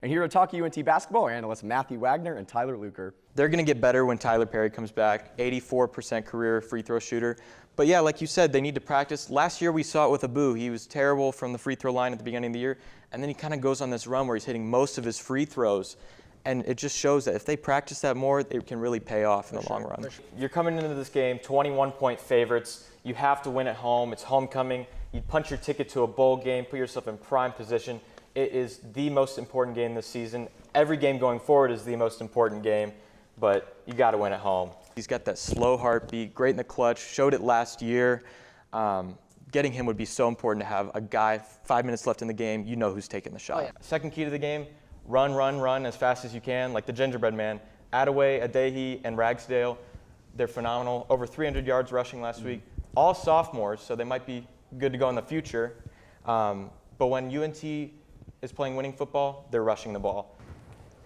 And here to talk UNT basketball are analysts Matthew Wagner and Tyler Luker. They're going to get better when Tyler Perry comes back, 84% career free throw shooter. But yeah, like you said, they need to practice. Last year we saw it with Abu. He was terrible from the free throw line at the beginning of the year, and then he kind of goes on this run where he's hitting most of his free throws. And it just shows that if they practice that more, it can really pay off in the long run. You're coming into this game 21-point favorites. You have to win at home. It's homecoming. You punch your ticket to a bowl game, put yourself in prime position. It is the most important game this season. Every game going forward is the most important game, but you got to win at home. He's got that slow heartbeat, great in the clutch, showed it last year. Getting him would be so important to have a guy 5 minutes left in the game, you know who's taking the shot. Oh, yeah. Second key to the game, run as fast as you can, like the gingerbread man. Attaway, Adehi, and Ragsdale, they're phenomenal. Over 300 yards rushing last week. All sophomores, so they might be good to go in the future. But when UNT is playing winning football, they're rushing the ball.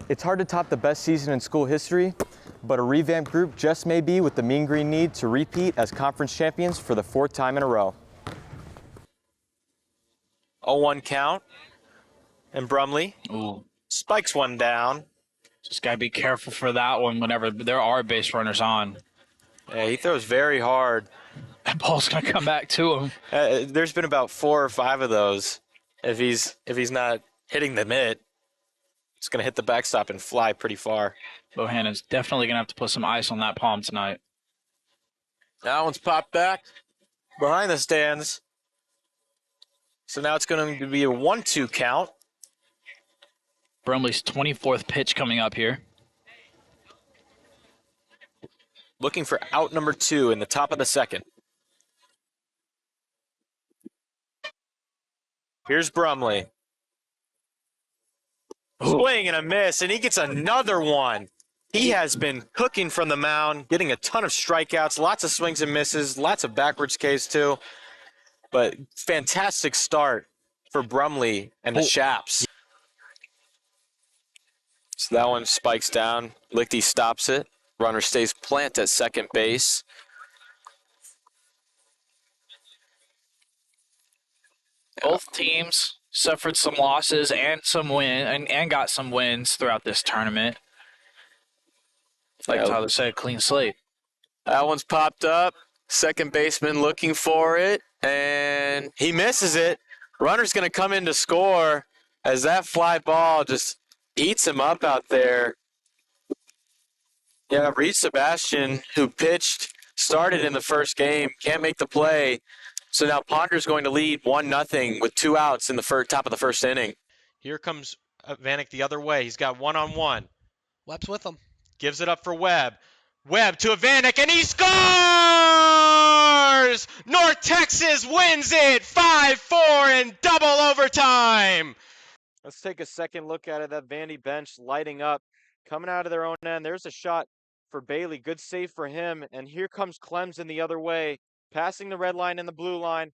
It's hard to top the best season in school history, but a revamped group just may be what the Mean Green need to repeat as conference champions for the 4th time in a row. 0-1 count, and Brumley Ooh. spikes one down. Just got to be careful for that one whenever there are base runners on. Yeah, he throws very hard. That ball's going to come back to him. There's been about 4 or 5 of those. If he's not hitting the mitt, it's going to hit the backstop and fly pretty far. Bohannon's definitely going to have to put some ice on that palm tonight. That one's popped back behind the stands. So now it's going to be a 1-2 count. Brumley's 24th pitch coming up here. Looking for out number 2 in the top of the second. Here's Brumley. Swing and a miss, and he gets another one. He has been cooking from the mound, getting a ton of strikeouts, lots of swings and misses, lots of backwards Ks too. But fantastic start for Brumley and the Shaps. So that one spikes down. Lichty stops it. Runner stays plant at second base. Both teams suffered some losses and some and got some wins throughout this tournament. Like Tyler said, clean slate. That one's popped up. Second baseman looking for it, and he misses it. Runner's going to come in to score as that fly ball just eats him up out there. Yeah, Reed Sebastian, who pitched, started in the first game, can't make the play. So now Ponder's going to lead 1-0 with 2 outs in the top of the first inning. Here comes Vanek the other way. He's got one-on-one. Webb's with him. Gives it up for Webb. Webb to Vanek, and he scores! North Texas wins it 5-4 in double overtime. Let's take a second look at it. That Vandy bench lighting up, coming out of their own end. There's a shot for Bailey. Good save for him. And here comes Clemson the other way, passing the red line and the blue line.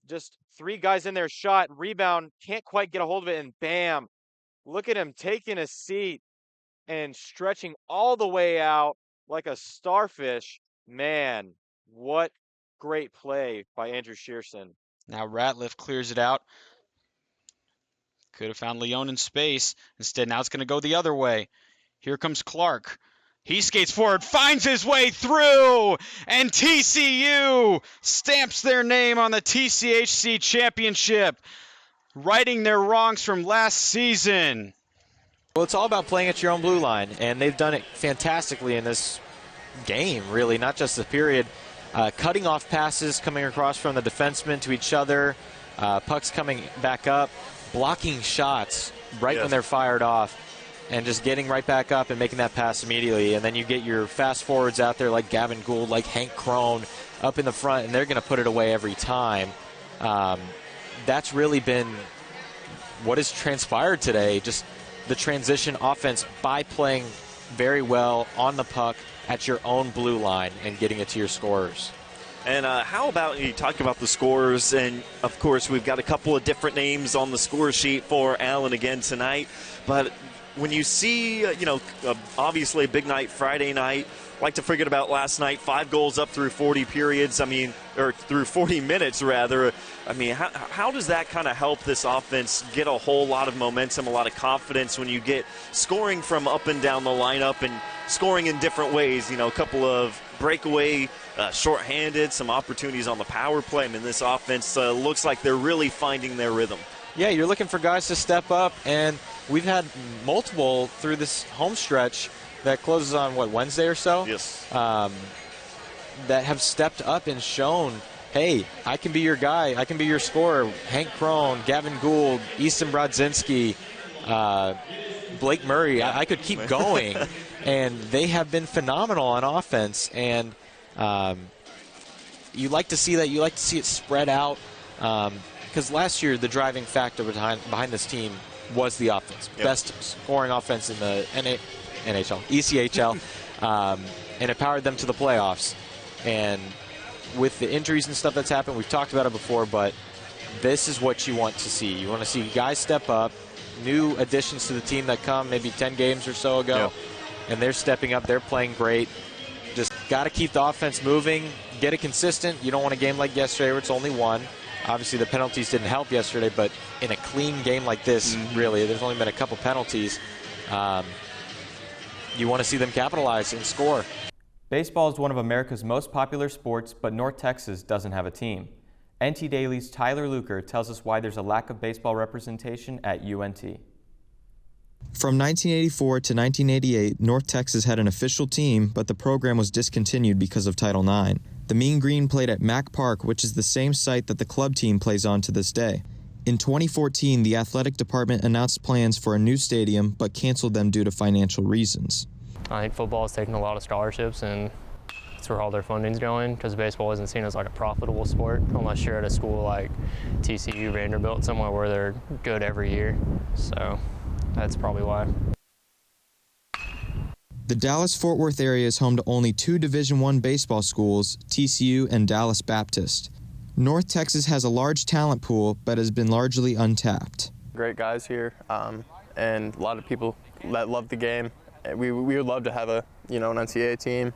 Just 3 guys in there, shot, rebound, can't quite get a hold of it, and bam. Look at him taking a seat and stretching all the way out like a starfish. Man, what great play by Andrew Shearson. Now Ratliff clears it out. Could have found Leone in space. Instead, now it's going to go the other way. Here comes Clark. He skates forward, finds his way through, and TCU stamps their name on the TCHC championship, righting their wrongs from last season. Well, it's all about playing at your own blue line, and they've done it fantastically in this game, really, not just the period. Cutting off passes coming across from the defensemen to each other, pucks coming back up, blocking shots right when they're fired off, and just getting right back up and making that pass immediately. And then you get your fast forwards out there like Gavin Gould, like Hank Crone up in the front, and they're going to put it away every time. That's really been what has transpired today, just the transition offense by playing very well on the puck at your own blue line and getting it to your scorers. And how about you talk about the scores? And, of course, we've got a couple of different names on the score sheet for Allen again tonight. But when you see, obviously a big night Friday night, like to forget about last night, 5 goals up through 40 periods, or through 40 minutes rather. How does that kind of help this offense get a whole lot of momentum, a lot of confidence when you get scoring from up and down the lineup and scoring in different ways? A couple of breakaway, shorthanded, some opportunities on the power play. This offense looks like they're really finding their rhythm. Yeah, you're looking for guys to step up, and we've had multiple through this home stretch that closes on, Wednesday or so? Yes. That have stepped up and shown, hey, I can be your guy. I can be your scorer. Hank Crone, Gavin Gould, Easton Brodzinski, Blake Murray. I could keep going. And they have been phenomenal on offense. And you like to see that. You like to see it spread out. Because last year, the driving factor behind this team was the offense. Yep. Best scoring offense in the ECHL. And it powered them to the playoffs. And with the injuries and stuff that's happened, we've talked about it before, but this is what you want to see. You want to see guys step up, new additions to the team that come maybe 10 games or so ago, yep. And they're stepping up. They're playing great. Just got to keep the offense moving, get it consistent. You don't want a game like yesterday where it's only one. Obviously, the penalties didn't help yesterday, but in a clean game like this, really, there's only been a couple penalties. You want to see them capitalize and score. Baseball is one of America's most popular sports, but North Texas doesn't have a team. NT Daily's Tyler Luker tells us why there's a lack of baseball representation at UNT. From 1984 to 1988, North Texas had an official team, but the program was discontinued because of Title IX. The Mean Green played at Mack Park, which is the same site that the club team plays on to this day. In 2014, the athletic department announced plans for a new stadium, but canceled them due to financial reasons. I think football is taking a lot of scholarships, and that's where all their funding's going, because baseball isn't seen as like a profitable sport unless you're at a school like TCU, Vanderbilt, somewhere where they're good every year. So that's probably why. The Dallas-Fort Worth area is home to only 2 Division I baseball schools, TCU and Dallas Baptist. North Texas has a large talent pool, but has been largely untapped. Great guys here, and a lot of people that love the game. We would love to have an NCAA team.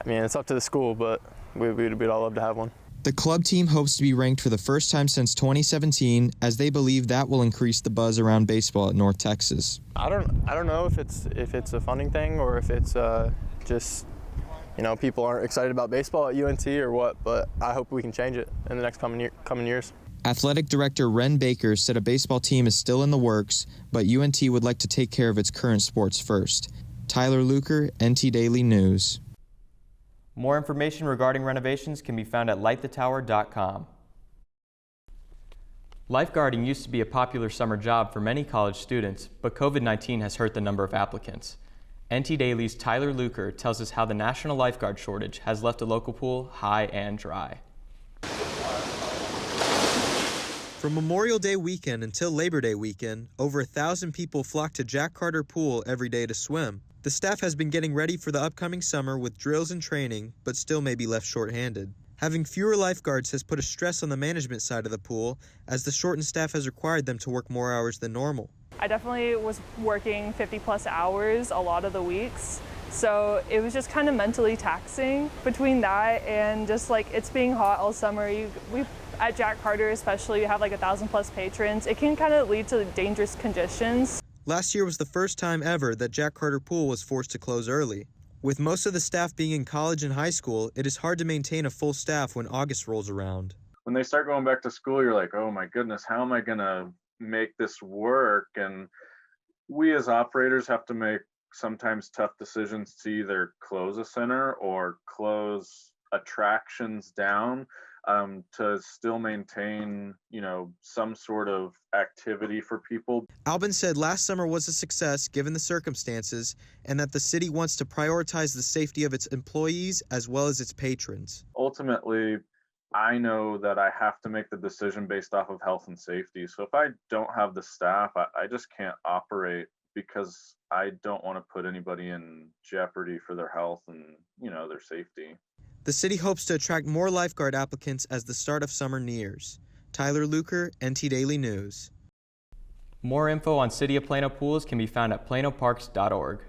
It's up to the school, but we'd all love to have one. The club team hopes to be ranked for the first time since 2017, as they believe that will increase the buzz around baseball at North Texas. I don't know if it's a funding thing or if it's just people aren't excited about baseball at UNT or what, but I hope we can change it in the next coming years. Athletic director Ren Baker said a baseball team is still in the works, but UNT would like to take care of its current sports first. Tyler Luker, NT Daily News. More information regarding renovations can be found at lightthetower.com. Lifeguarding used to be a popular summer job for many college students, but COVID-19 has hurt the number of applicants. NT Daily's Tyler Luker tells us how the national lifeguard shortage has left a local pool high and dry. From Memorial Day weekend until Labor Day weekend, over 1,000 people flock to Jack Carter Pool every day to swim. The staff has been getting ready for the upcoming summer with drills and training, but still may be left shorthanded. Having fewer lifeguards has put a stress on the management side of the pool, as the shortened staff has required them to work more hours than normal. I definitely was working 50+ hours a lot of the weeks, so it was just kind of mentally taxing. Between that and just it's being hot all summer, at Jack Carter especially, you have 1,000+ patrons. It can kind of lead to dangerous conditions. Last year was the first time ever that Jack Carter Pool was forced to close early. With most of the staff being in college and high school, it is hard to maintain a full staff when August rolls around. When they start going back to school, you're like, oh my goodness, how am I going to make this work? And we as operators have to make sometimes tough decisions to either close a center or close attractions down to still maintain, some sort of activity for people. Albin said last summer was a success given the circumstances, and that the city wants to prioritize the safety of its employees as well as its patrons. Ultimately, I know that I have to make the decision based off of health and safety. So if I don't have the staff, I just can't operate, because I don't want to put anybody in jeopardy for their health and, their safety. The city hopes to attract more lifeguard applicants as the start of summer nears. Tyler Luker, NT Daily News. More info on City of Plano pools can be found at planoparks.org.